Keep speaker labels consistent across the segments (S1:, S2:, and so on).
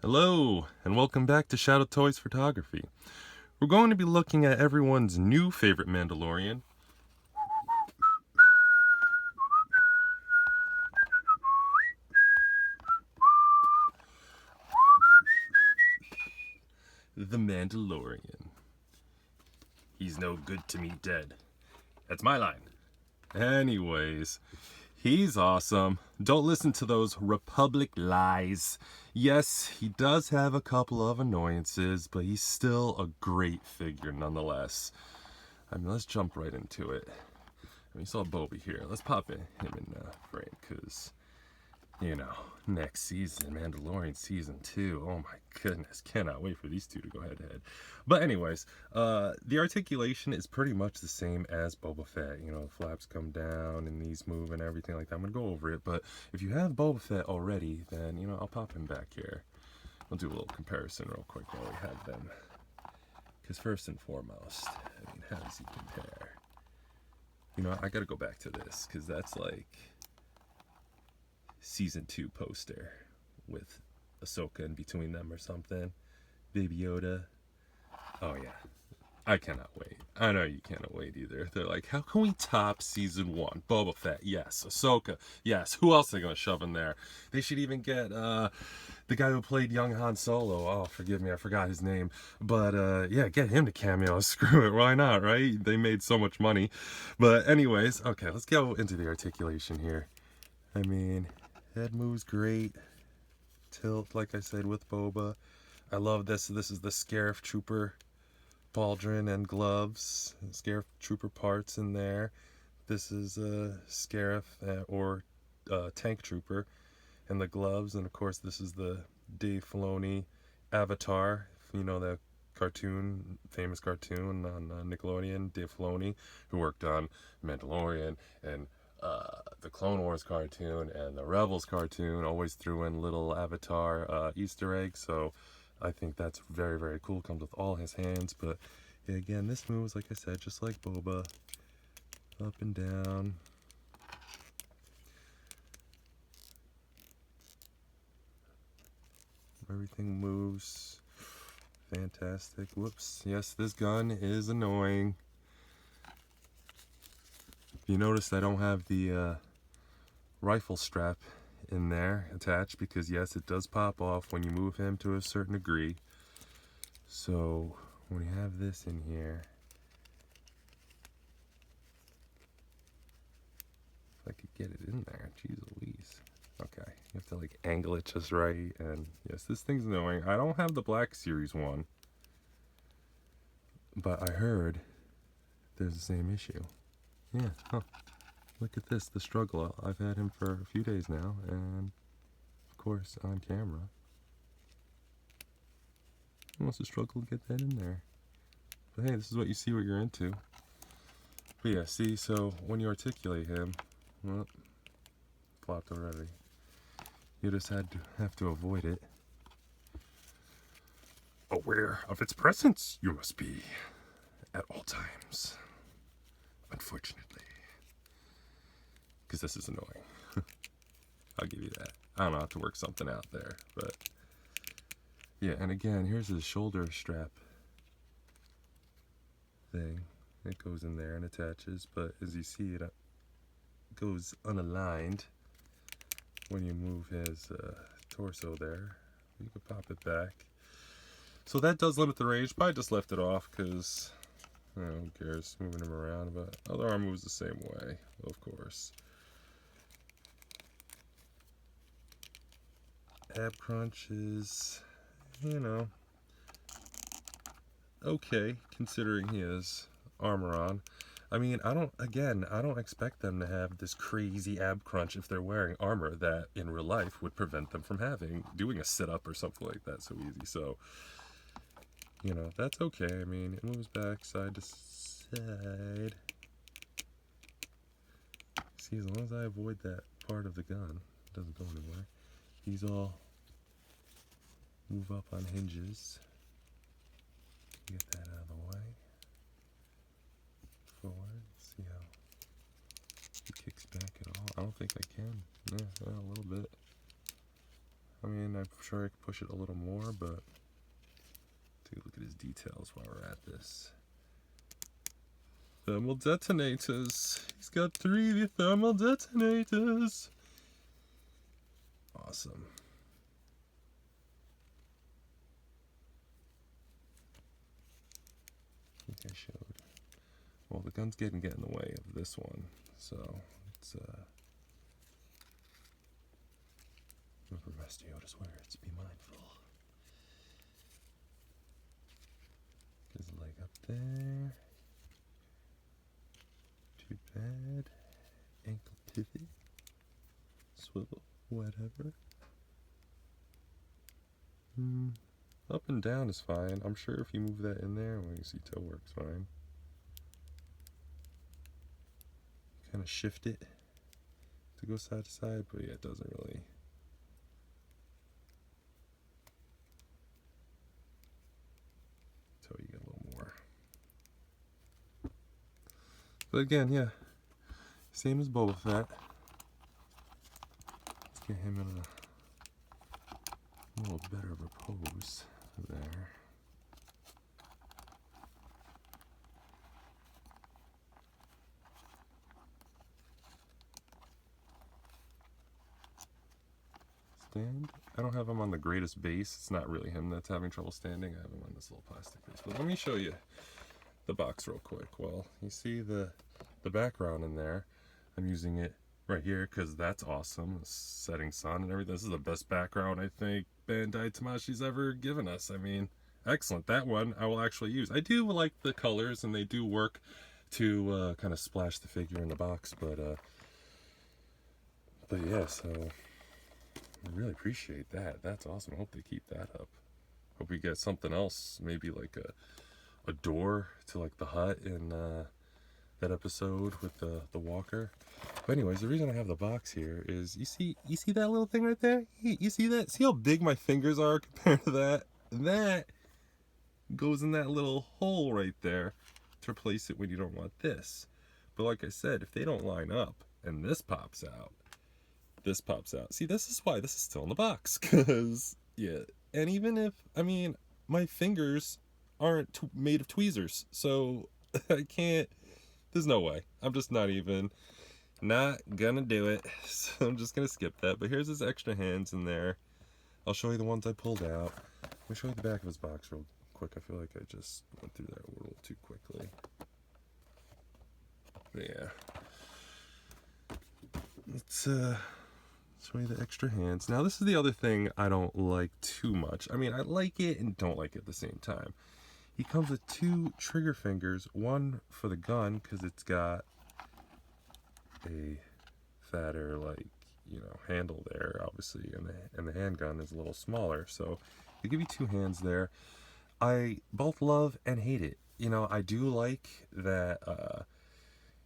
S1: Hello, and welcome back to Shadow Toys Photography. We're going to be looking at everyone's new favorite Mandalorian, the Mandalorian. He's no good to me dead. That's my line. Anyways, he's awesome. Don't listen to those Republic lies. Yes, he does have a couple of annoyances, but he's still a great figure nonetheless. Let's jump right into it. You saw Boba here. Let's pop him in frame, because, next season, Mandalorian Season 2. Oh my goodness, cannot wait for these two to go head to head. But anyways, the articulation is pretty much the same as Boba Fett. The flaps come down and these move and everything like that. I'm going to go over it, but if you have Boba Fett already, then, I'll pop him back here. I'll do a little comparison real quick while we have them. Because first and foremost, how does he compare? I gotta go back to this, because that's like Season 2 poster with Ahsoka in between them or something. Baby Yoda. Oh yeah. I cannot wait. I know you cannot wait either. They're like, how can we top Season 1? Boba Fett, yes. Ahsoka, yes. Who else are they going to shove in there? They should even get the guy who played young Han Solo. Oh, forgive me, I forgot his name. But yeah, get him to cameo. Screw it, why not, right? They made so much money. But anyways, okay, let's go into the articulation here. Head moves great. Tilt, like I said, with Boba. I love this. This is the Scarif Trooper pauldron and gloves, Scarif Trooper parts in there. This is a Scarif or Tank Trooper, and the gloves, and of course this is the Dave Filoni Avatar. The cartoon, famous cartoon on Nickelodeon. Dave Filoni, who worked on Mandalorian and the Clone Wars cartoon and the Rebels cartoon, always threw in little Avatar Easter eggs. So I think that's very, very cool. Comes with all his hands. But yeah, again, this moves, like I said, just like Boba. Up and down. Everything moves. Fantastic. Whoops. Yes, this gun is annoying. You notice I don't have the rifle strap in there attached, because yes, it does pop off when you move him to a certain degree. So when you have this in here, if I could get it in there, jeez Louise. Okay, you have to like angle it just right. And yes, this thing's annoying. I don't have the Black Series one, but I heard there's the same issue. Yeah, huh. Look at this, the struggle. I've had him for a few days now, and of course on camera. He wants to struggle to get that in there. But hey, this is what you see, what you're into. But yeah, see, so when you articulate him, well, flopped already. You just have to avoid it. Aware of its presence, you must be at all times. Unfortunately. Because this is annoying. I'll give you that. I don't know, I have to work something out there. But yeah, and again, here's his shoulder strap thing. It goes in there and attaches, but as you see, it goes unaligned when you move his torso there. You can pop it back. So that does limit the range. Probably just left it off because, who cares, moving him around. But other arm moves the same way, of course. Ab crunch is, okay, considering he has armor on. I don't expect them to have this crazy ab crunch if they're wearing armor that in real life would prevent them from doing a sit-up or something like that so easy. So, that's okay. It moves back side to side. See, as long as I avoid that part of the gun, it doesn't go anywhere. These all move up on hinges. Get that out of the way. Forward. See how he kicks back at all. I don't think I can. Yeah, a little bit. I mean, I'm sure I could push it a little more, but take a look at his details while we're at this. Thermal detonators. He's got 3 thermal detonators. Awesome. I think I showed. Well, the gun's getting in the way of this one, so it's remember Master Yoda's words, be mindful. His leg up there. Too bad. Ankle pivot. Swivel. Whatever. Up and down is fine. I'm sure if you move that in there, well, you see toe works fine. Kind of shift it to go side to side, but yeah, it doesn't really. Toe you get a little more. But again, yeah, same as Boba Fett. Let's get him in a little better of a pose there. Stand. I don't have him on the greatest base. It's not really him that's having trouble standing. I have him on this little plastic base. But let me show you the box real quick. Well, you see the background in there. I'm using it right here because that's awesome. The setting sun and everything. This is the best background I think Bandai Tamashi's ever given us. I mean, excellent. That one I will actually use. I do like the colors and they do work to kind of splash the figure in the box, but yeah, so I really appreciate that. That's awesome. I hope they keep that up. Hope we get something else, maybe like a door to like the hut in that episode with the walker. But anyways, the reason I have the box here is you see that little thing right there? You see that? See how big my fingers are compared to that? That goes in that little hole right there to replace it when you don't want this. But like I said, if they don't line up and this pops out, see, this is why this is still in the box, because yeah. And even if, I mean, my fingers aren't made of tweezers, so I can't, there's no way. I'm just not gonna do it. So I'm just gonna skip that. But here's his extra hands in there. I'll show you the ones I pulled out. Let me show you the back of his box real quick. I feel like I just went through that a little too quickly. But yeah. Let's show you the extra hands. Now this is the other thing I don't like too much. I mean, I like it and don't like it at the same time. He comes with 2 trigger fingers, one for the gun because it's got a fatter, like, you know, handle there, obviously, and the handgun is a little smaller. So they give you 2 hands there. I both love and hate it. You know, I do like that.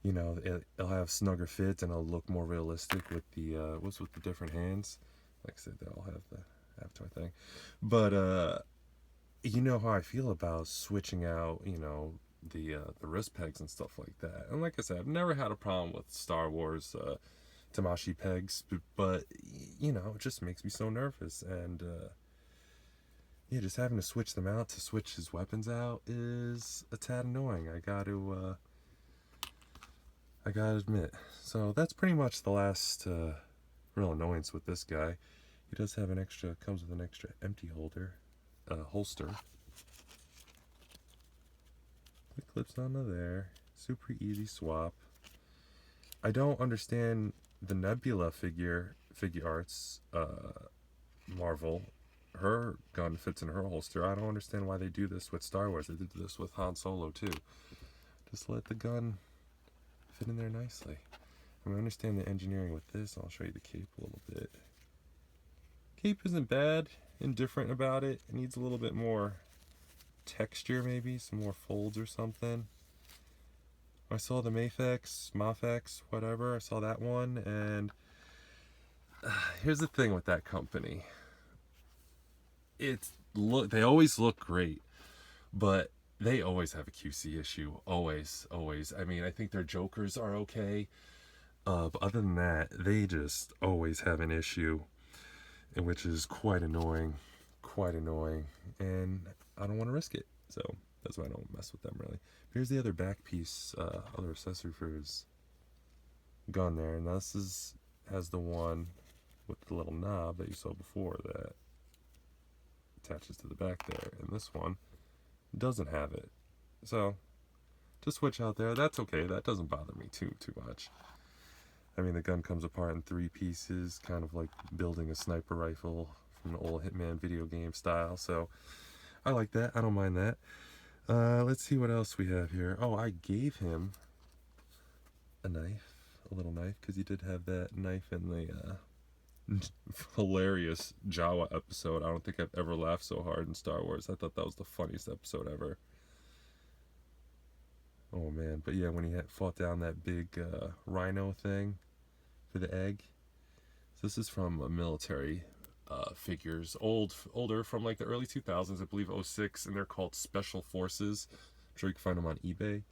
S1: You know, it'll have snugger fits and it'll look more realistic with the with the different hands. Like I said, they all have the avatar thing. But you know how I feel about switching out, you know, the wrist pegs and stuff like that. And like I said, I've never had a problem with Star Wars Tamashi pegs, but you know, it just makes me so nervous. And yeah, just having to switch them out to switch his weapons out is a tad annoying. I gotta admit. So that's pretty much the last real annoyance with this guy. He does have comes with an extra empty holster. It clips onto there. Super easy swap. I don't understand the Nebula Figuarts Marvel. Her gun fits in her holster. I don't understand why they do this with Star Wars. They did this with Han Solo too. Just let the gun fit in there nicely. I mean, I understand the engineering with this. I'll show you the cape a little bit. Cape isn't bad. Indifferent about it. It needs a little bit more texture, maybe some more folds or something. I saw the Mafex, whatever. I saw that one, and here's the thing with that company. They always look great, but they always have a QC issue. Always. I mean, I think their Jokers are okay. But other than that, they just always have an issue. which is quite annoying, and I don't want to risk it, so that's why I don't mess with them really. Here's the other back piece, other accessory for his gun there, and has the one with the little knob that you saw before that attaches to the back there, and this one doesn't have it. So to switch out there, that's okay. That doesn't bother me too much. I mean, the gun comes apart in 3 pieces, kind of like building a sniper rifle from the old Hitman video game style. So I like that. I don't mind that. Let's see what else we have here. Oh, I gave him a knife, a little knife, because he did have that knife in the hilarious Jawa episode. I don't think I've ever laughed so hard in Star Wars. I thought that was the funniest episode ever. Oh man, but yeah, when he fought down that big rhino thing for the egg. So this is from a military figures, older from like the early 2000s, I believe 06, and they're called Special Forces. I'm sure you can find them on eBay.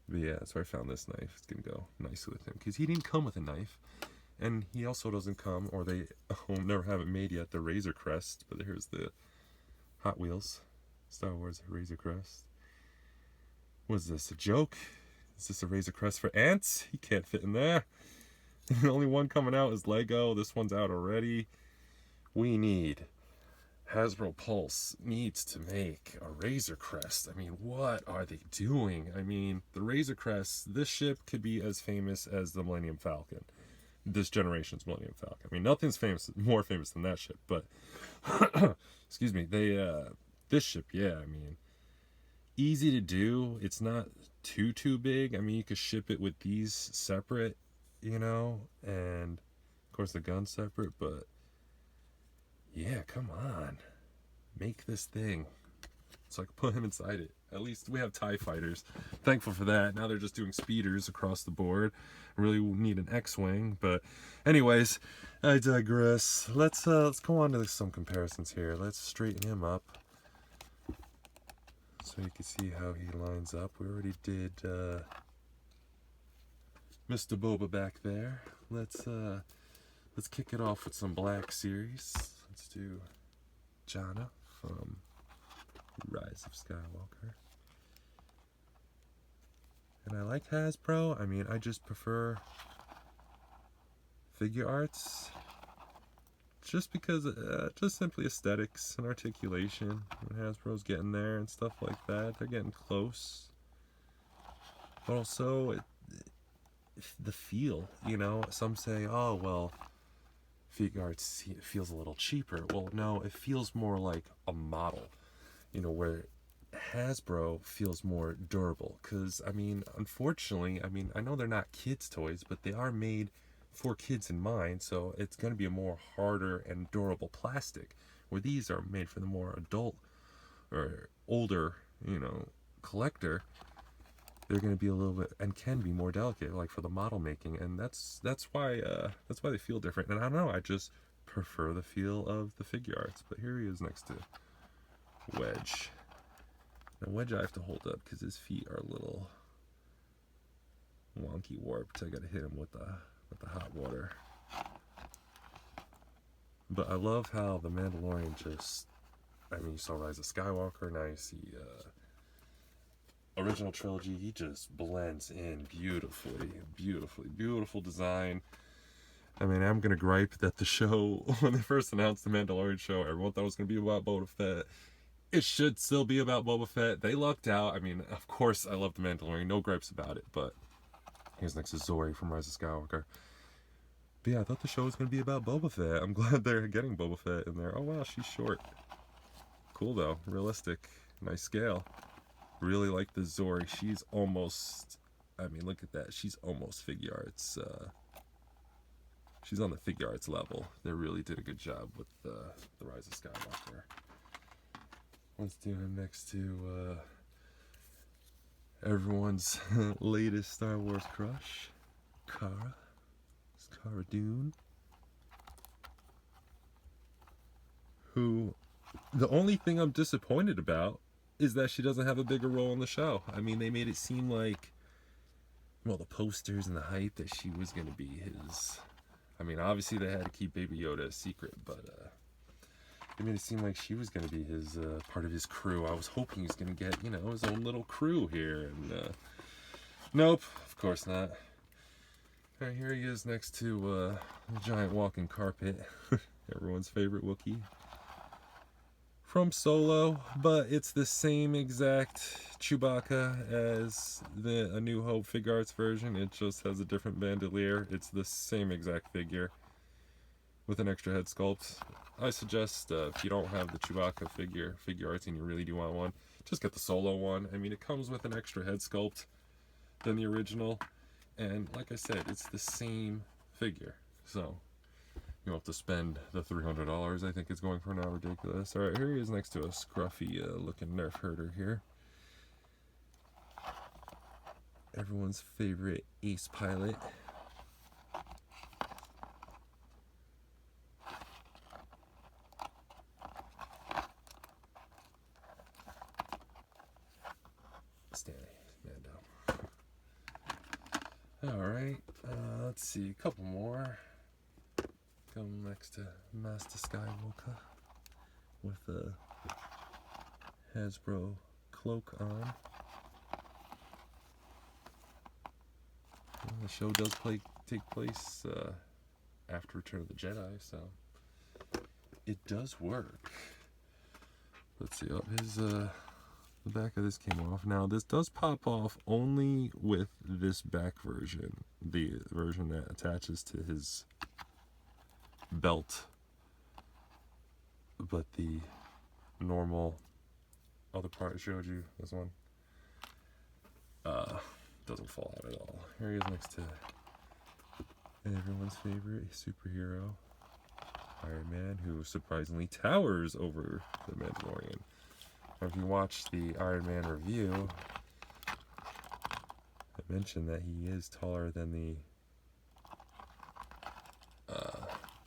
S1: But yeah, that's where I found this knife. It's gonna go nicely with him because he didn't come with a knife, and he also doesn't come, or they never have it made yet, the Razor Crest. But here's the Hot Wheels Star Wars Razor Crest. What is this, a joke? Is this a Razor Crest for ants? He can't fit in there. The only one coming out is Lego. This one's out already. Hasbro Pulse needs to make a Razor Crest. I mean, what are they doing? I mean, the Razor Crest, this ship could be as famous as the Millennium Falcon. This generation's Millennium Falcon. I mean, nothing's more famous than that ship, but excuse me, this ship, yeah, I mean, easy to do. It's not too big. I mean, you could ship it with these separate, and of course the gun's separate, but yeah, come on, make this thing so I can put him inside it. At least we have TIE fighters. Thankful for that. Now they're just doing speeders across the board. I really need an X-wing, but anyways, I digress. Let's go on to some comparisons here. Let's straighten him up so you can see how he lines up. We already did Mr. Boba back there. Let's kick it off with some Black Series. Let's do Janna from Rise of Skywalker. And I like Hasbro. I mean, I just prefer Figuarts. Just because, just simply aesthetics and articulation. When Hasbro's getting there and stuff like that, they're getting close. But also, the feel, some say, oh, well, Figuarts feels a little cheaper. Well, no, it feels more like a model, where Hasbro feels more durable. Because, I mean, unfortunately, I know they're not kids' toys, but they are made for kids in mind, so it's going to be a more harder and durable plastic, where these are made for the more adult or older, collector. They're going to be a little bit, and can be more delicate, like for the model making, and that's why they feel different. And I don't know, I just prefer the feel of the Figuarts. But here he is next to Wedge. Now Wedge I have to hold up because his feet are a little wonky warped. I got to hit him with the hot water. But I love how the Mandalorian you saw Rise of Skywalker, now you see original trilogy, he just blends in beautifully. Beautiful design. I mean, I'm gonna gripe that the show, when they first announced the Mandalorian show, everyone thought it was gonna be about Boba Fett. It should still be about Boba Fett. They lucked out. I mean, of course I love the Mandalorian, no gripes about it, but here's next to Zori from Rise of Skywalker. But yeah, I thought the show was gonna be about Boba Fett. I'm glad they're getting Boba Fett in there. Oh wow, she's short. Cool though, realistic, nice scale. Really like the Zori. She's almost, look at that. She's almost Figuarts. She's on the Figuarts level. They really did a good job with the Rise of Skywalker. Let's do him next to everyone's latest Star Wars crush, Cara. It's Cara Dune. Who, the only thing I'm disappointed about is that she doesn't have a bigger role in the show. I mean, they made it seem like, the posters and the hype, that she was going to be his, I mean, obviously they had to keep Baby Yoda a secret, but it made it seem like she was going to be his part of his crew. I was hoping he was going to get, you know, his own little crew here, and nope, of course not. All right, here he is next to a giant walking carpet, everyone's favorite Wookiee from Solo, but it's the same exact Chewbacca as the A New Hope Figuarts version. It just has a different bandolier. It's the same exact figure with an extra head sculpt. I suggest if you don't have the Chewbacca Figuarts and you really do want one, just get the Solo one. I mean, it comes with an extra head sculpt than the original, and like I said, it's the same figure, so you don't have to spend the $300 I think it's going for now. Ridiculous. All right, here he is next to a scruffy looking Nerf herder here. Everyone's favorite ace pilot. Stanley Mando. All right, let's see, a couple more. Come next to Master Skywalker with a Hasbro cloak on. And the show does take place after Return of the Jedi, so it does work. Let's see, the back of this came off. Now this does pop off only with this back version, the version that attaches to his belt, but the normal other part I showed you, this one, doesn't fall out at all. Here he is next to everyone's favorite superhero, Iron Man, who surprisingly towers over the Mandalorian. If you watch the Iron Man review, I mentioned that he is taller than the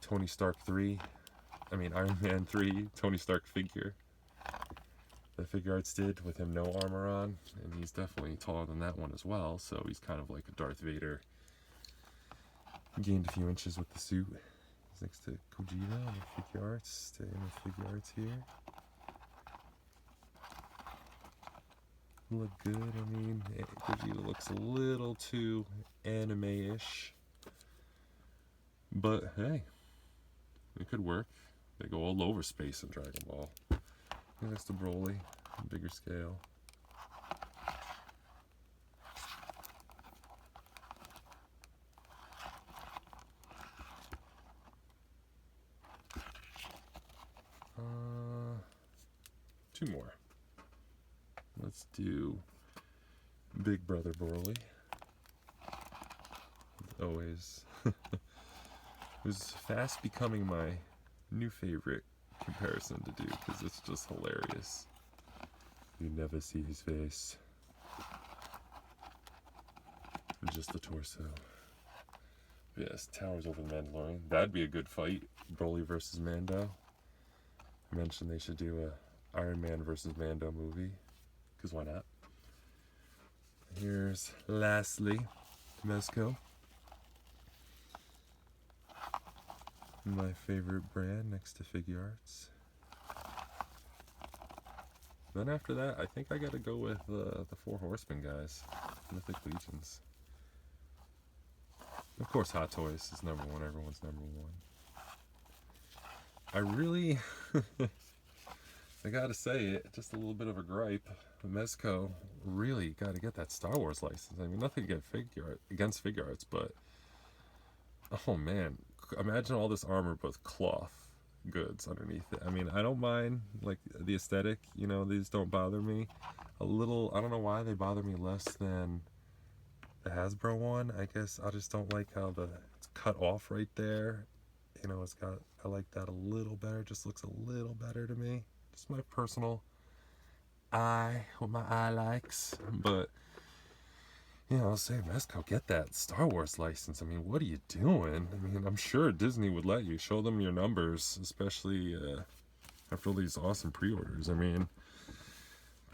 S1: Tony Stark Iron Man 3 Tony Stark figure that Figuarts did with him no armor on, and he's definitely taller than that one as well, so he's kind of like a Darth Vader. Gained a few inches with the suit. He's next to Kojima and Figuarts, staying with Figuarts here. Look good. I mean, Kojima looks a little too anime-ish, but hey, it could work. They go all over space in Dragon Ball. Next to Broly, bigger scale. Two more. Let's do Big Brother Broly. Always. Who's fast becoming my new favorite comparison to do, because it's just hilarious. You never see his face, just the torso. Yes, towers over the Mandalorian. That'd be a good fight, Broly versus Mando. I mentioned they should do a Iron Man versus Mando movie, because why not? Here's lastly Mezco, my favorite brand next to Figuarts. Then after that, I think I gotta go with the Four Horsemen guys, Mythic Legions. Of course, Hot Toys is number one. Everyone's number one. I really, I gotta say it, just a little bit of a gripe. Mezco really got to get that Star Wars license. I mean, nothing against Figuarts, but oh man, imagine all this armor with cloth goods underneath it. I mean, I don't mind like the aesthetic, you know, these don't bother me. A little, I don't know why they bother me less than the Hasbro one. I guess I just don't like how it's cut off right there. You know, I like that a little better. Just looks a little better to me. Just my personal what my eye likes. But you know, I'll say, Mezco, get that Star Wars license. I mean, what are you doing? I mean, I'm sure Disney would let you show them your numbers, especially after all these awesome pre-orders. I mean,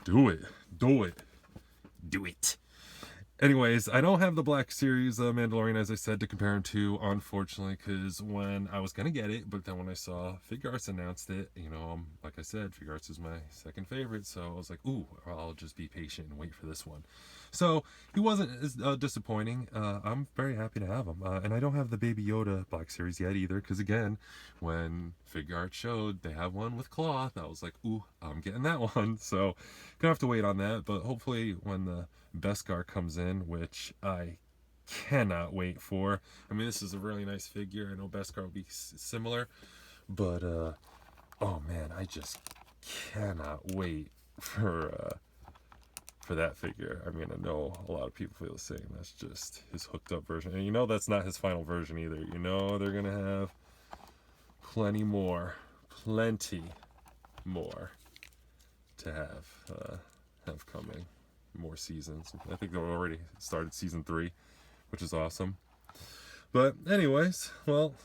S1: do it. Anyways, I don't have the Black Series Mandalorian, as I said, to compare him to, unfortunately, because when I was going to get it, but then when I saw Figuarts announced it, like I said, Figuarts is my second favorite, so I was like, ooh, I'll just be patient and wait for this one. So he wasn't as disappointing. I'm very happy to have him. And I don't have the Baby Yoda Black Series yet either, because again, when Figuarts showed they have one with cloth, I was like, ooh, I'm getting that one. So gonna have to wait on that, but hopefully when the Beskar comes in, which I cannot wait for. I mean, this is a really nice figure. I know Beskar will be similar, but oh man, I just cannot wait for that figure. I mean, I know a lot of people feel the same. That's just his hooked up version, and that's not his final version either. They're gonna have plenty more to have coming. More seasons. I think they've already started season 3, which is awesome. But anyways, well,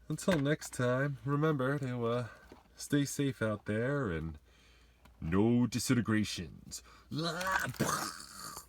S1: until next time, remember to stay safe out there and no disintegrations.